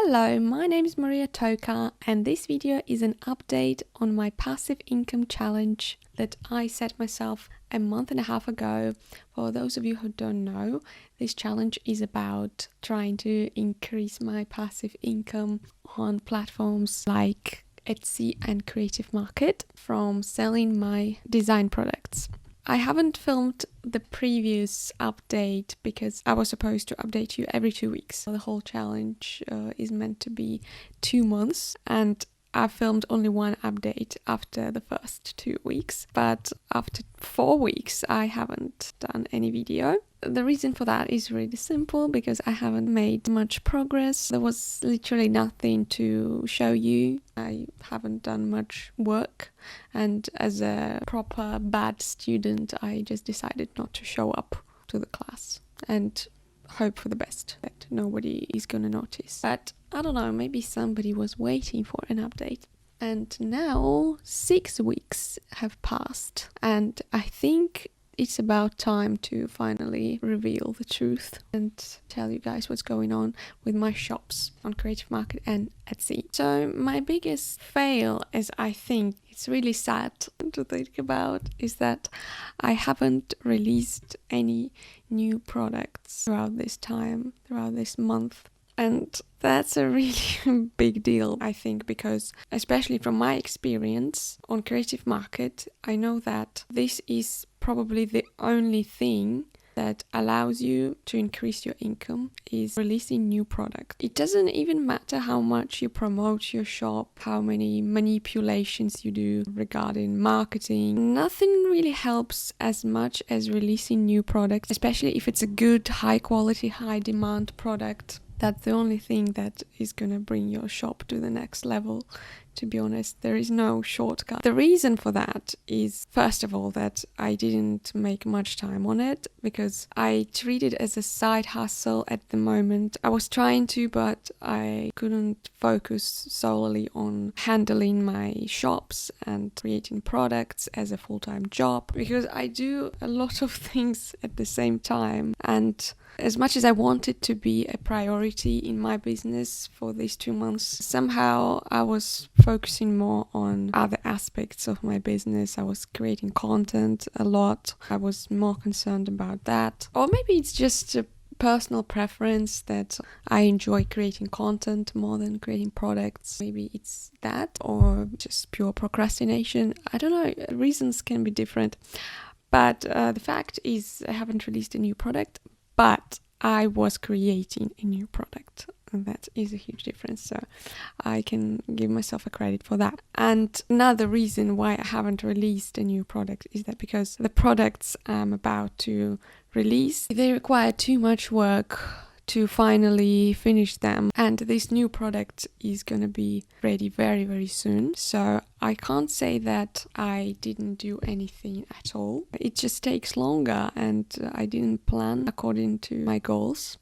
Hello, my name is Maria Toka and this video is an update on my passive income challenge that I set myself a month and a half ago. For those of you who don't know, this challenge is about trying to increase my passive income on platforms like Etsy and Creative Market from selling my design products. I haven't filmed the previous update because I was supposed to update you every 2 weeks. The whole challenge is meant to be 2 months, and I filmed only one update after the first 2 weeks. But after 4 weeks, I haven't done any video. The reason for that is really simple, because I haven't made much progress. There was literally nothing to show you. I haven't done much work, and as a proper bad student, I just decided not to show up to the class and hope for the best, that nobody is gonna notice. But I don't know, maybe somebody was waiting for an update. And now 6 weeks have passed, and I think it's about time to finally reveal the truth and tell you guys what's going on with my shops on Creative Market and Etsy. So my biggest fail, as I think it's really sad to think about, is that I haven't released any new products throughout this month. And that's a really big deal, I think, because especially from my experience on Creative Market, I know that this is probably the only thing that allows you to increase your income is releasing new products. It doesn't even matter how much you promote your shop, how many manipulations you do regarding marketing. Nothing really helps as much as releasing new products, especially if it's a good, high quality, high demand product. That's the only thing that is going to bring your shop to the next level. To be honest, there is no shortcut. The reason for that is, first of all, that I didn't make much time on it because I treat it as a side hustle at the moment. I was trying to, but I couldn't focus solely on handling my shops and creating products as a full-time job, because I do a lot of things at the same time. And as much as I wanted to be a priority in my business for these 2 months, somehow I was focusing more on other aspects of my business. I was creating content a lot. I was more concerned about that. Or maybe it's just a personal preference that I enjoy creating content more than creating products. Maybe it's that, or just pure procrastination. I don't know. Reasons can be different. But the fact is, I haven't released a new product, but I was creating a new product. And that is a huge difference, so I can give myself a credit for that. And another reason why I haven't released a new product is that because the products I'm about to release, they require too much work to finally finish them, and this new product is going to be ready very, very soon. So I can't say that I didn't do anything at all. It just takes longer, and I didn't plan according to my goals.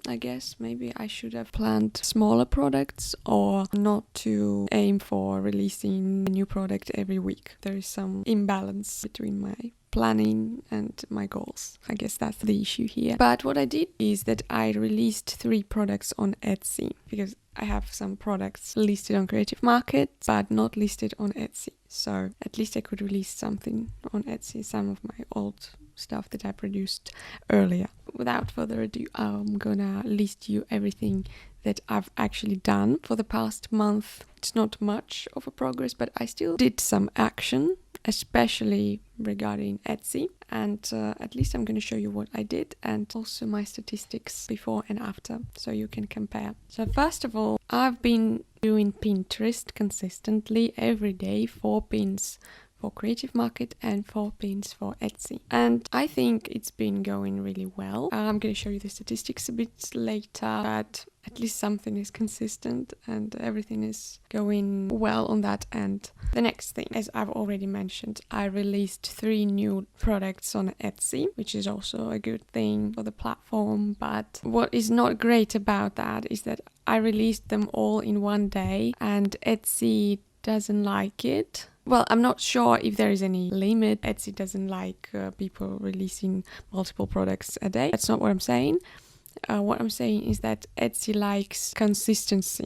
I guess maybe I should have planned smaller products, or not to aim for releasing a new product every week. There is some imbalance between my planning and my goals. I guess that's the issue here. But what I did is that I released 3 products on Etsy, because I have some products listed on Creative Market but not listed on Etsy. So at least I could release something on Etsy, some of my old stuff that I produced earlier. Without further ado, I'm gonna list you everything that I've actually done for the past month. It's not much of a progress, but I still did some action, especially regarding Etsy. And at least I'm going to show you what I did, and also my statistics before and after, so you can compare. So first of all, I've been doing Pinterest consistently every day, 4 pins for Creative Market and 4 pins for Etsy. And I think it's been going really well. I'm going to show you the statistics a bit later, but at least something is consistent and everything is going well on that end. The next thing, as I've already mentioned, I released 3 new products on Etsy, which is also a good thing for the platform. But what is not great about that is that I released them all in one day, and Etsy doesn't like it. Well, I'm not sure if there is any limit. Etsy doesn't like people releasing multiple products a day. That's not what I'm saying. What I'm saying is that Etsy likes consistency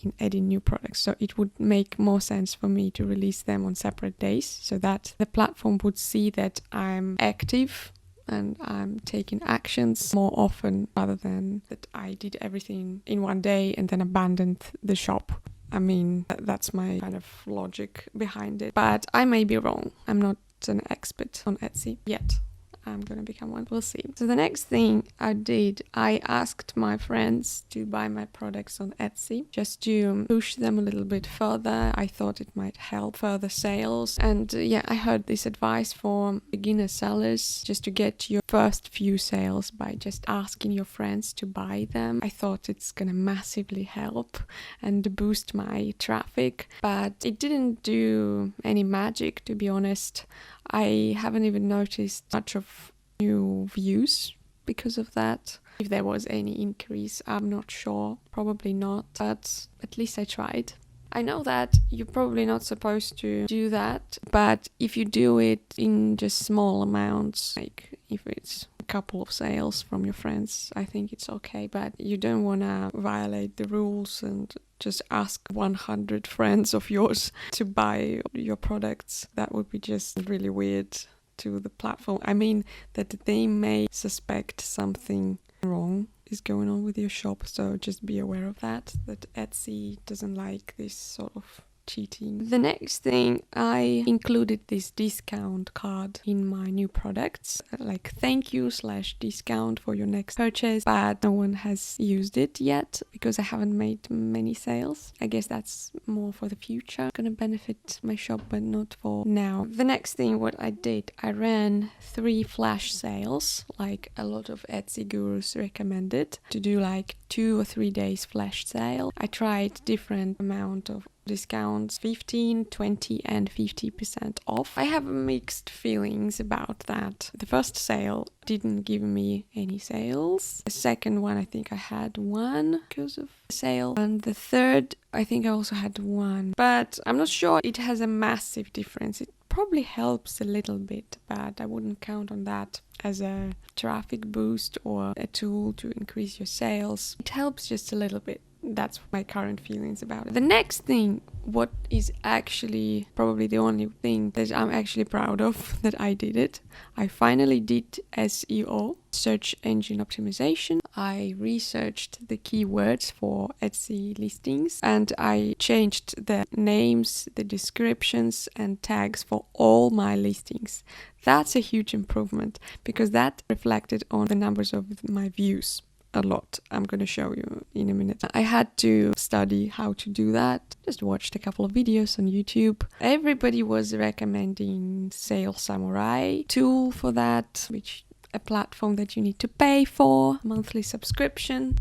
in adding new products, so it would make more sense for me to release them on separate days so that the platform would see that I'm active and I'm taking actions more often, rather than that I did everything in one day and then abandoned the shop. I mean, that's my kind of logic behind it, but I may be wrong. I'm not an expert on Etsy yet. I'm gonna become one. We'll see. So the next thing I did, I asked my friends to buy my products on Etsy just to push them a little bit further. I thought it might help further sales. And I heard this advice for beginner sellers, just to get your first few sales by just asking your friends to buy them. I thought it's gonna massively help and boost my traffic, but it didn't do any magic, to be honest. I haven't even noticed much of new views because of that. If there was any increase, I'm not sure. Probably not, but at least I tried. I know that you're probably not supposed to do that, but if you do it in just small amounts, like if it's a couple of sales from your friends, I think it's okay, but you don't want to violate the rules and just ask 100 friends of yours to buy your products. That would be just really weird to the platform. I mean, that they may suspect something wrong is going on with your shop, so just be aware of that Etsy doesn't like this sort of cheating. The next thing, I included this discount card in my new products, like thank you / discount for your next purchase, but no one has used it yet because I haven't made many sales. I guess that's more for the future. It's gonna benefit my shop, but not for now. The next thing, what I did, I ran 3 flash sales, like a lot of Etsy gurus recommended, to do like 2 or 3 days flash sale. I tried different amount of discounts, 15, 20 and 50% off. I have mixed feelings about that. The first sale didn't give me any sales. The second one, I think I had 1 because of the sale. And the third, I think I also had 1. But I'm not sure it has a massive difference. It probably helps a little bit, but I wouldn't count on that as a traffic boost or a tool to increase your sales. It helps just a little bit. That's my current feelings about it. The next thing, what is actually probably the only thing that I'm actually proud of that I did it, I finally did SEO, search engine optimization. I researched the keywords for Etsy listings and I changed the names, the descriptions and tags for all my listings. That's a huge improvement because that reflected on the numbers of my views a lot. I'm going to show you in a minute. I had to study how to do that. Just watched a couple of videos on YouTube. Everybody was recommending Sales Samurai tool for that, which a platform that you need to pay for, monthly subscription.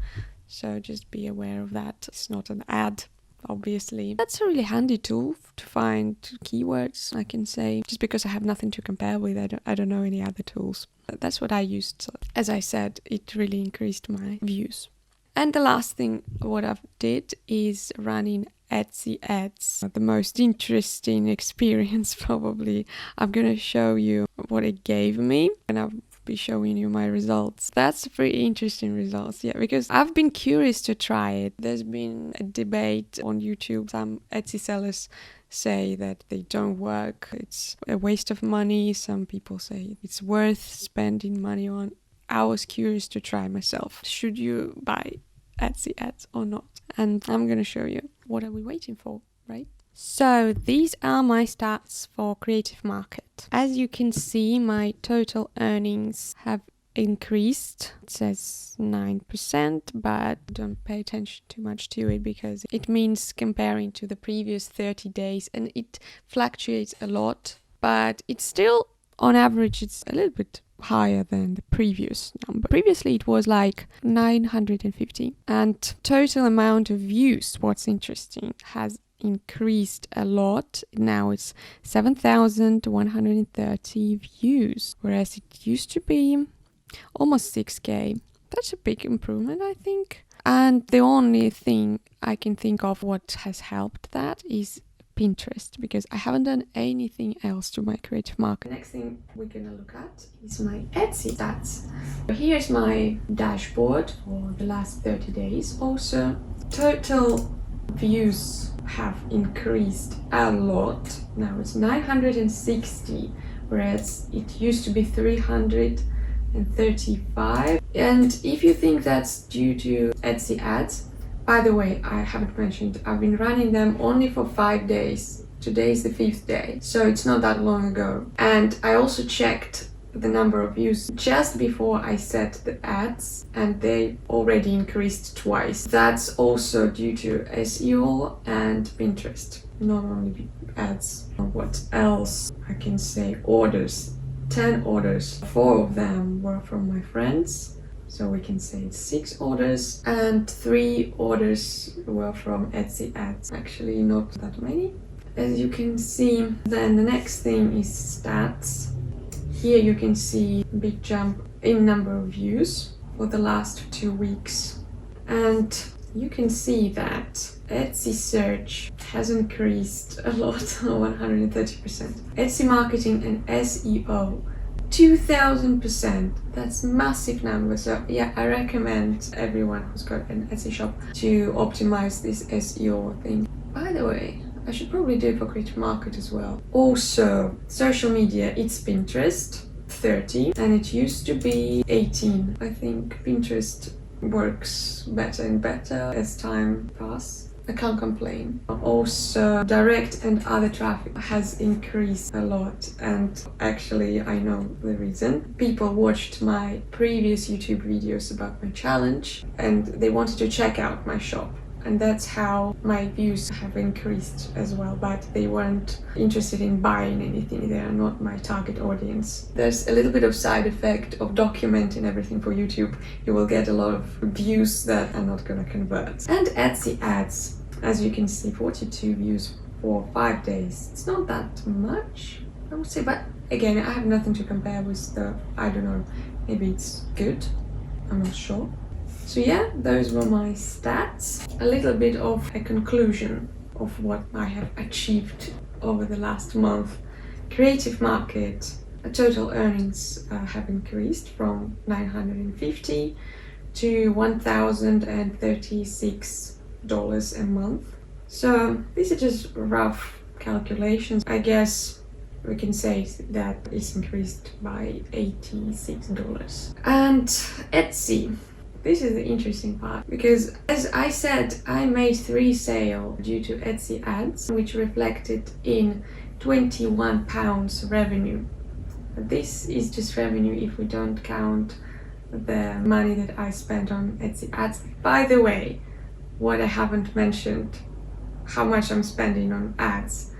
So just be aware of that. It's not an ad, obviously. That's a really handy tool to find keywords, I can say, just because I have nothing to compare with. I don't know any other tools. That's what I used. So, as I said, it really increased my views. And the last thing what I did is running Etsy ads. The most interesting experience probably. I'm going to show you what it gave me and I'll be showing you my results. That's pretty interesting results, because I've been curious to try it. There's been a debate on YouTube. Some Etsy sellers say that they don't work, it's a waste of money. Some people say it's worth spending money on. I was curious to try myself. Should you buy Etsy ads or not? And I'm gonna show you. What are we waiting for, right? So these are my stats for Creative Market. As you can see, my total earnings have increased. It says 9%, but don't pay attention too much to it because it means comparing to the previous 30 days and it fluctuates a lot, but it's still on average it's a little bit higher than the previous number. Previously it was like 950, and total amount of views, what's interesting, has increased a lot. Now it's 7,130 views, whereas it used to be almost 6k. That's a big improvement, I think. And the only thing I can think of what has helped that is Pinterest, because I haven't done anything else to my creative market. The next thing we're gonna look at is my Etsy stats. So here's my dashboard for the last 30 days. Also, total views have increased a lot. Now it's 960, whereas it used to be 335. And if you think that's due to Etsy ads, by the way, I haven't mentioned, I've been running them only for 5 days. Today is the 5th day, so it's not that long ago. And I also checked the number of views just before I set the ads, and they already increased twice. That's also due to SEO and Pinterest, not only ads. What else I can say? Orders. 10 orders. 4 of them were from my friends. So we can say it's 6 orders, and 3 orders were from Etsy ads. Actually, not that many. As you can see, then the next thing is stats. Here you can see a big jump in number of views for the last 2 weeks. And you can see that Etsy search has increased a lot, 130%. Etsy marketing and SEO, 2000%. That's massive number. So yeah, I recommend everyone who's got an Etsy shop to optimize this SEO thing. By the way, I should probably do it for creative market as well. Also, social media, it's Pinterest, 30, and it used to be 18. I think Pinterest works better and better as time passes. I can't complain. Also, direct and other traffic has increased a lot, and actually I know the reason. People watched my previous YouTube videos about my challenge and they wanted to check out my shop, and that's how my views have increased as well, but they weren't interested in buying anything. They are not my target audience. There's a little bit of side effect of documenting everything for YouTube. You will get a lot of views that are not gonna convert. And Etsy ads, as you can see, 42 views for 5 days. It's not that much, I would say, but again, I have nothing to compare with the, I don't know, maybe it's good, I'm not sure. So yeah, those were my stats. A little bit of a conclusion of what I have achieved over the last month. Creative market, total earnings have increased from 950 to $1,036 a month. So these are just rough calculations. I guess we can say that it's increased by $86. And Etsy. This is the interesting part, because as I said, I made 3 sales due to Etsy ads, which reflected in £21 revenue. This is just revenue if we don't count the money that I spent on Etsy ads. By the way, what I haven't mentioned, how much I'm spending on ads.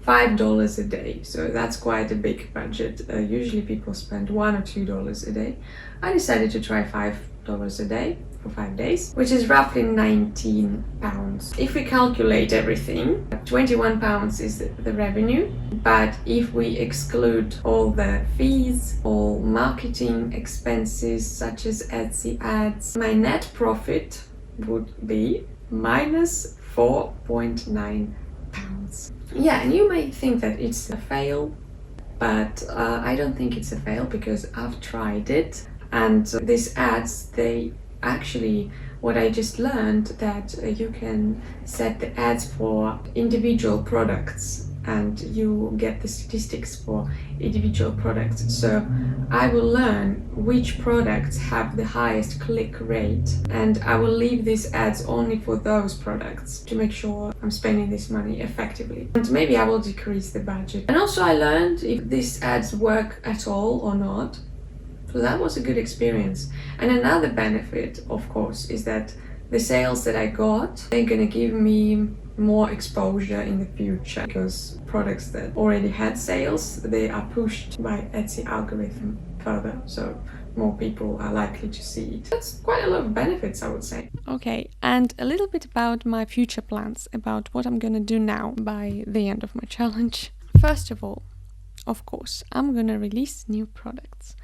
$5 a day, so that's quite a big budget. Usually people spend $1 or $2 a day. I decided to try $5 a day for 5 days, which is roughly £19. If we calculate everything, £21 is the revenue, but if we exclude all the fees, all marketing expenses such as Etsy ads, my net profit would be minus £4.9. Yeah, and you may think that it's a fail, but I don't think it's a fail, because I've tried it, and these ads, they actually, what I just learned, that you can set the ads for individual products and you get the statistics for individual products. So I will learn which products have the highest click rate, and I will leave these ads only for those products to make sure I'm spending this money effectively. And maybe I will decrease the budget. And also I learned if these ads work at all or not. So that was a good experience. And another benefit, of course, is that the sales that I got, they're gonna give me more exposure in the future, because products that already had sales, they are pushed by Etsy algorithm further, so more people are likely to see it. That's quite a lot of benefits, I would say. Okay, and a little bit about my future plans, about what I'm gonna do now by the end of my challenge. First of all, of course, I'm gonna release new products.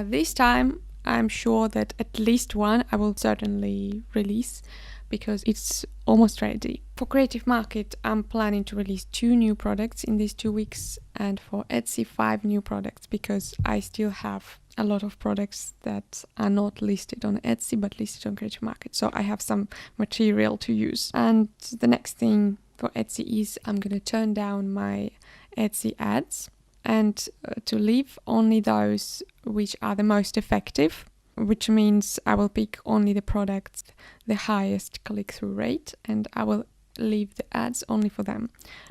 This time I'm sure that at least one I will certainly release, because it's almost ready. For Creative Market, I'm planning to release 2 new products in these 2 weeks, and for Etsy 5 new products, because I still have a lot of products that are not listed on Etsy but listed on Creative Market. So I have some material to use. And the next thing for Etsy is I'm going to turn down my Etsy ads and to leave only those which are the most effective, which means I will pick only the products the highest click-through rate, and I will leave the ads only for them.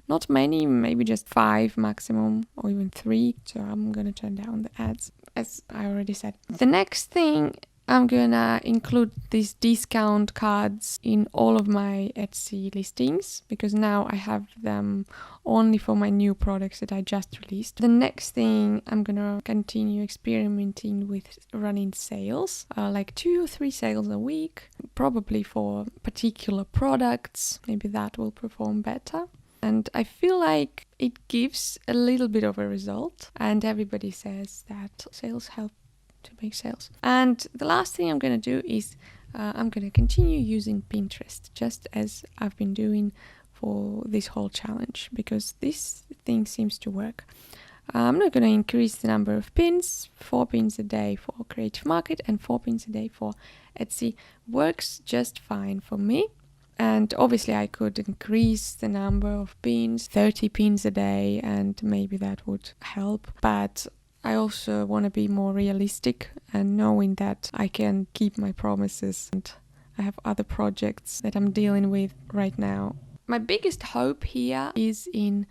Not many, maybe just 5 maximum, or even 3. So I'm gonna turn down the ads, as I already said. The next thing, I'm gonna include these discount cards in all of my Etsy listings, because now I have them only for my new products that I just released. The next thing, I'm gonna continue experimenting with running sales, like 2 or 3 sales a week, probably for particular products. Maybe that will perform better. And I feel like it gives a little bit of a result, and everybody says that sales help to make sales. And the last thing I'm going to do is I'm going to continue using Pinterest, just as I've been doing for this whole challenge, because this thing seems to work. I'm not going to increase the number of pins. 4 pins a day for Creative Market and 4 pins a day for Etsy works just fine for me. And obviously I could increase the number of pins, 30 pins a day, and maybe that would help. But I also want to be more realistic, and knowing that I can keep my promises, and I have other projects that I'm dealing with right now. My biggest hope here is in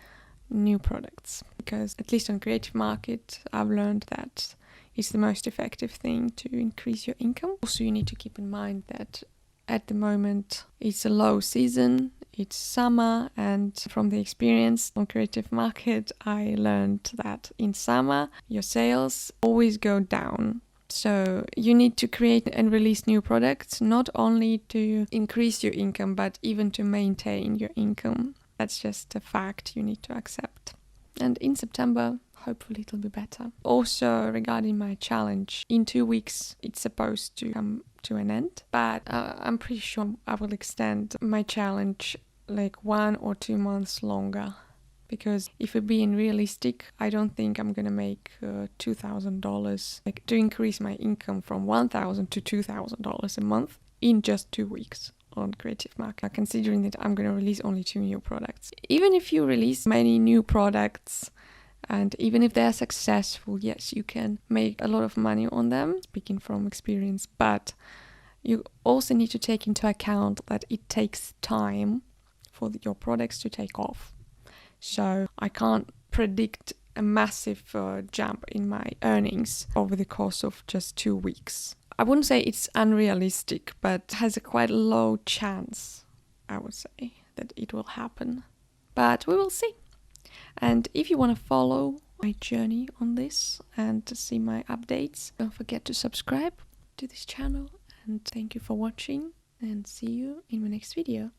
new products, because at least on Creative Market I've learned that it's the most effective thing to increase your income. Also, you need to keep in mind that at the moment it's a low season, it's summer, and from the experience on Creative Market I learned that in summer your sales always go down. So you need to create and release new products, not only to increase your income but even to maintain your income. That's just a fact you need to accept. And in September, hopefully it'll be better. Also, regarding my challenge, in 2 weeks it's supposed to come to an end, but I'm pretty sure I will extend my challenge like 1 or 2 months longer, because if we're being realistic, I don't think I'm gonna make $2,000, like to increase my income from $1,000 to $2,000 a month in just 2 weeks on Creative Market, considering that I'm gonna release only 2 new products. Even if you release many new products, and even if they're successful, yes, you can make a lot of money on them, speaking from experience, but you also need to take into account that it takes time for your products to take off. So I can't predict a massive jump in my earnings over the course of just 2 weeks. I wouldn't say it's unrealistic, but has a quite low chance, I would say, that it will happen. But we will see. And if you want to follow my journey on this and to see my updates, don't forget to subscribe to this channel. And thank you for watching, and see you in my next video.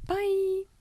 Bye!